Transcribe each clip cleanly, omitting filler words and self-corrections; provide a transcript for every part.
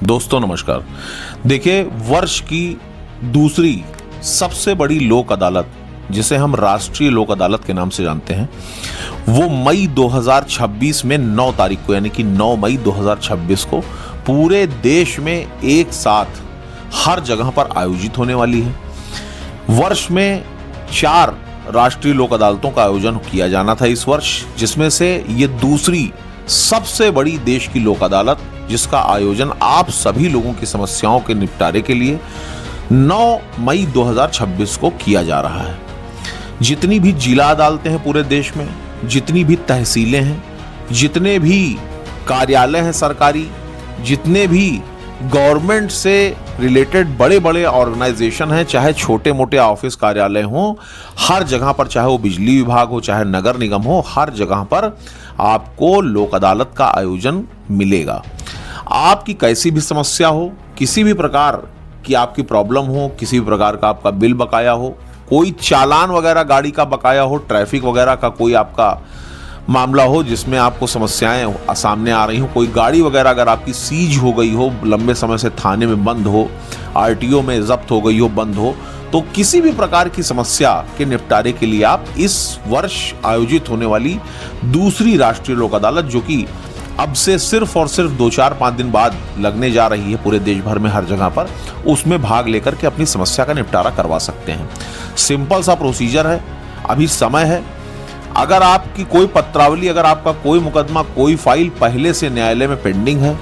दोस्तों नमस्कार। देखिए, वर्ष की दूसरी सबसे बड़ी लोक अदालत, जिसे हम राष्ट्रीय लोक अदालत के नाम से जानते हैं, वो मई 2026 में 9 तारीख को, यानी कि 9 मई 2026 को पूरे देश में एक साथ हर जगह पर आयोजित होने वाली है। वर्ष में 4 राष्ट्रीय लोक अदालतों का आयोजन किया जाना था इस वर्ष, जिसमें से ये दूसरी सबसे बड़ी देश की लोक अदालत, जिसका आयोजन आप सभी लोगों की समस्याओं के निपटारे के लिए 9 मई 2026 को किया जा रहा है। जितनी भी जिला अदालतें हैं पूरे देश में, जितनी भी तहसीलें हैं, जितने भी कार्यालय हैं सरकारी, जितने भी गवर्नमेंट से रिलेटेड बड़े बड़े ऑर्गेनाइजेशन हैं, चाहे छोटे मोटे ऑफिस कार्यालय हों, हर जगह पर, चाहे वो बिजली विभाग हो, चाहे नगर निगम हो, हर जगह पर आपको लोक अदालत का आयोजन मिलेगा। आपकी कैसी भी समस्या हो, किसी भी प्रकार की आपकी प्रॉब्लम हो, किसी भी प्रकार का आपका बिल बकाया हो, कोई चालान वगैरह गाड़ी का बकाया हो, ट्रैफिक वगैरह का कोई आपका मामला हो जिसमें आपको समस्याएं सामने आ रही हो, कोई गाड़ी वगैरह अगर आपकी सीज हो गई हो, लंबे समय से थाने में बंद हो, आरटीओ में जब्त हो गई हो, बंद हो, तो किसी भी प्रकार की समस्या के निपटारे के लिए आप इस वर्ष आयोजित होने वाली दूसरी राष्ट्रीय लोक अदालत, जो कि अब से सिर्फ और सिर्फ 2-4-5 दिन बाद लगने जा रही है पूरे देश भर में हर जगह पर, उसमें भाग लेकर के अपनी समस्या का निपटारा करवा सकते हैं। सिंपल सा प्रोसीजर है, अभी समय है। अगर आपकी कोई पत्रावली, अगर आपका कोई मुकदमा, कोई फाइल पहले से न्यायालय में पेंडिंग है,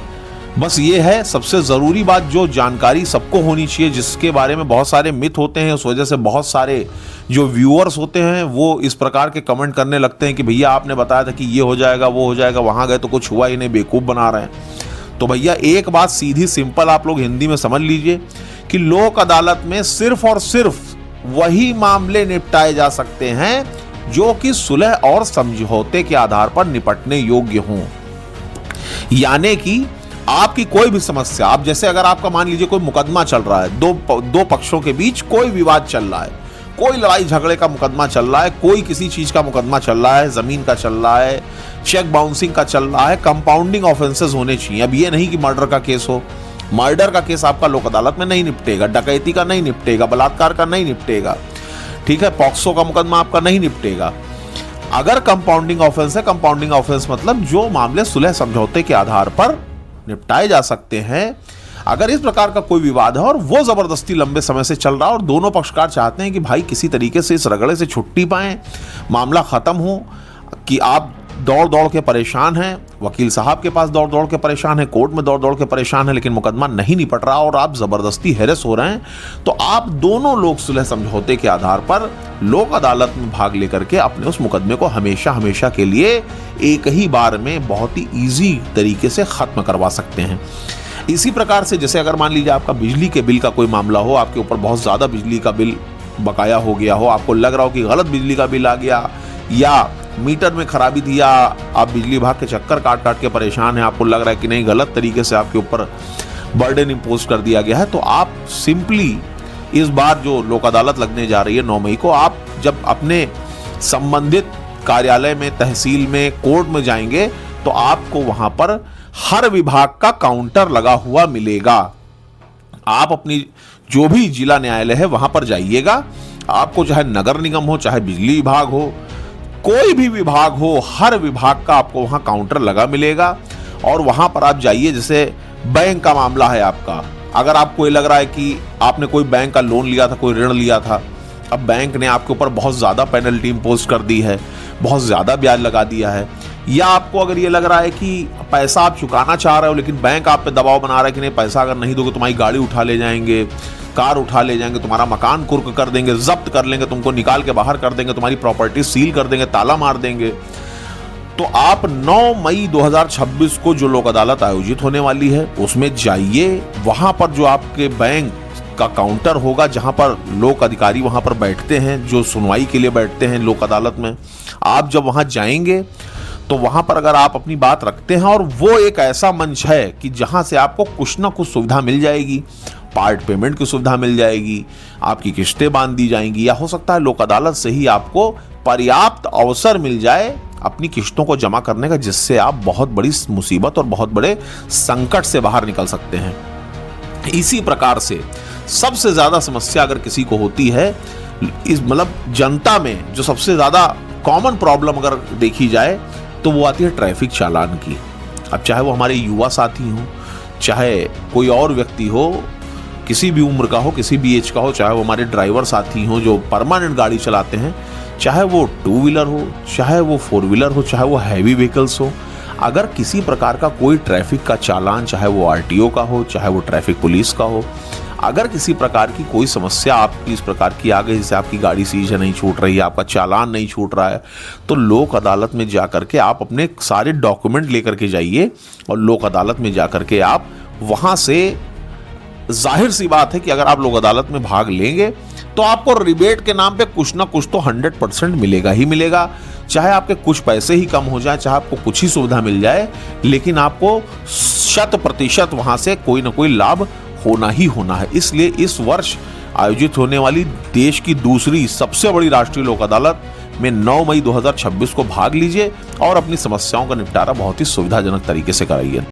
बस ये है सबसे ज़रूरी बात, जो जानकारी सबको होनी चाहिए, जिसके बारे में बहुत सारे मिथ होते हैं, उस वजह से बहुत सारे जो व्यूअर्स होते हैं वो इस प्रकार के कमेंट करने लगते हैं कि भैया आपने बताया था कि ये हो जाएगा, वो हो जाएगा, वहाँ गए तो कुछ हुआ ही नहीं, बेवकूफ़ बना रहे हैं। तो भैया एक बात सीधी सिंपल आप लोग हिंदी में समझ लीजिए कि लोक अदालत में सिर्फ और सिर्फ वही मामले निपटाए जा सकते हैं जो कि सुलह और समझौते के आधार पर निपटने योग्य हों। यानी कि आपकी कोई भी समस्या, आप जैसे अगर आपका मान लीजिए कोई मुकदमा चल रहा है, दो पक्षों के बीच कोई विवाद चल रहा है, कोई लड़ाई झगड़े का मुकदमा चल रहा है, कोई किसी चीज का मुकदमा चल रहा है, जमीन का चल रहा है, चेक बाउंसिंग का चल रहा है, कंपाउंडिंग ऑफेंसेस होने चाहिए। अब ये नहीं कि मर्डर का केस हो, मर्डर का केस आपका लोक अदालत में नहीं निपटेगा, डकैती का नहीं निपटेगा, बलात्कार का नहीं निपटेगा, ठीक है, पॉक्सो का मुकदमा आपका नहीं निपटेगा। अगर कंपाउंडिंग ऑफेंस है, कंपाउंडिंग ऑफेंस मतलब जो मामले सुलह समझौते के आधार पर निपटाए जा सकते हैं, अगर इस प्रकार का कोई विवाद है और वो जबरदस्ती लंबे समय से चल रहा है और दोनों पक्षकार चाहते हैं कि भाई किसी तरीके से इस रगड़े से छुट्टी पाएं, मामला खत्म हो, कि आप दौड़ दौड़ के परेशान हैं, वकील साहब के पास दौड़ दौड़ के परेशान है, कोर्ट में दौड़ दौड़ के परेशान है, लेकिन मुकदमा नहीं निपट रहा और आप जबरदस्ती हैरेस हो रहे हैं, तो आप दोनों लोग सुलह समझौते के आधार पर लोक अदालत में भाग लेकर के अपने उस मुकदमे को हमेशा हमेशा के लिए एक ही बार में बहुत ही ईजी तरीके से खत्म करवा सकते हैं। इसी प्रकार से जैसे अगर मान लीजिए आपका बिजली के बिल का कोई मामला हो, आपके ऊपर बहुत ज़्यादा बिजली का बिल बकाया हो गया हो, आपको लग रहा हो कि गलत बिजली का बिल आ गया, या मीटर में खराबी थी, या आप बिजली विभाग के चक्कर काट काट के परेशान हैं, आपको लग रहा है कि नहीं गलत तरीके से आपके ऊपर बर्डन इम्पोज कर दिया गया है, तो आप सिंपली इस बार जो लोक अदालत लगने जा रही है 9 मई को, आप जब अपने संबंधित कार्यालय में, तहसील में, कोर्ट में जाएंगे तो आपको वहां पर हर विभाग का काउंटर लगा हुआ मिलेगा। आप अपनी जो भी जिला न्यायालय है वहां पर जाइएगा, आपको चाहे नगर निगम हो, चाहे बिजली विभाग हो, कोई भी विभाग हो, हर विभाग का आपको वहां काउंटर लगा मिलेगा। और वहां पर आप जाइए, जैसे बैंक का मामला है आपका, अगर आपको ये लग रहा है कि आपने कोई बैंक का लोन लिया था, कोई ऋण लिया था, अब बैंक ने आपके ऊपर बहुत ज़्यादा पेनल्टी इम्पोज कर दी है, बहुत ज़्यादा ब्याज लगा दिया है, या आपको अगर ये लग रहा है कि पैसा आप चुकाना चाह रहे हो लेकिन बैंक आप पे दबाव बना रहा है कि नहीं पैसा अगर नहीं दोगे तुम्हारी गाड़ी उठा ले जाएंगे, कार उठा ले जाएंगे, तुम्हारा मकान कुर्क कर देंगे, जब्त कर लेंगे, तुमको निकाल के बाहर कर देंगे, तुम्हारी प्रॉपर्टी सील कर देंगे, ताला मार देंगे, तो आप 9 मई 2026 को जो लोक अदालत आयोजित होने वाली है उसमें जाइए। वहां पर जो आपके बैंक का काउंटर होगा, जहां पर लोक अधिकारी वहां पर बैठते हैं, जो सुनवाई के लिए बैठते हैं लोक अदालत में, आप जब वहां जाएंगे तो वहां पर अगर आप अपनी बात रखते हैं, और वो एक ऐसा मंच है कि जहां से आपको कुछ ना कुछ सुविधा मिल जाएगी, पार्ट पेमेंट की सुविधा मिल जाएगी, आपकी किस्तें बांध दी जाएंगी, या हो सकता है लोक अदालत से ही आपको पर्याप्त अवसर मिल जाए अपनी किश्तों को जमा करने का, जिससे आप बहुत बड़ी मुसीबत और बहुत बड़े संकट से बाहर निकल सकते हैं। इसी प्रकार से सबसे ज्यादा समस्या अगर किसी को होती है, इस मतलब जनता में जो सबसे ज्यादा कॉमन प्रॉब्लम अगर देखी जाए तो वो आती है ट्रैफिक चालान की। अब चाहे वो हमारे युवा साथी हो, चाहे कोई और व्यक्ति हो, किसी भी उम्र का हो, किसी भी एज का हो, चाहे वो हमारे ड्राइवर साथी हो जो परमानेंट गाड़ी चलाते हैं, चाहे वो टू व्हीलर हो, चाहे वो फोर व्हीलर हो, चाहे वो हैवी व्हीकल्स हो, अगर किसी प्रकार का कोई ट्रैफिक का चालान, चाहे वो आरटीओ का हो, चाहे वो ट्रैफिक पुलिस का हो, अगर किसी प्रकार की कोई समस्या आपकी इस प्रकार की आ गई, जैसे आपकी गाड़ी सीज नहीं छूट रही है, आपका चालान नहीं छूट रहा है, तो लोक अदालत में जाकर के आप अपने सारे डॉक्यूमेंट लेकर के जाइए और लोक अदालत में जाकर के आप वहां से, जाहिर सी बात है कि अगर आप लोक अदालत में भाग लेंगे तो आपको रिबेट के नाम पे कुछ ना कुछ तो 100% मिलेगा ही मिलेगा। चाहे आपके कुछ पैसे ही कम हो जाए, चाहे आपको कुछ ही सुविधा मिल जाए, लेकिन आपको 100% वहां से कोई ना कोई लाभ होना ही होना है। इसलिए इस वर्ष आयोजित होने वाली देश की दूसरी सबसे बड़ी राष्ट्रीय लोक अदालत में 9 मई 2026 को भाग लीजिए और अपनी समस्याओं का निपटारा बहुत ही सुविधाजनक तरीके से कराइए।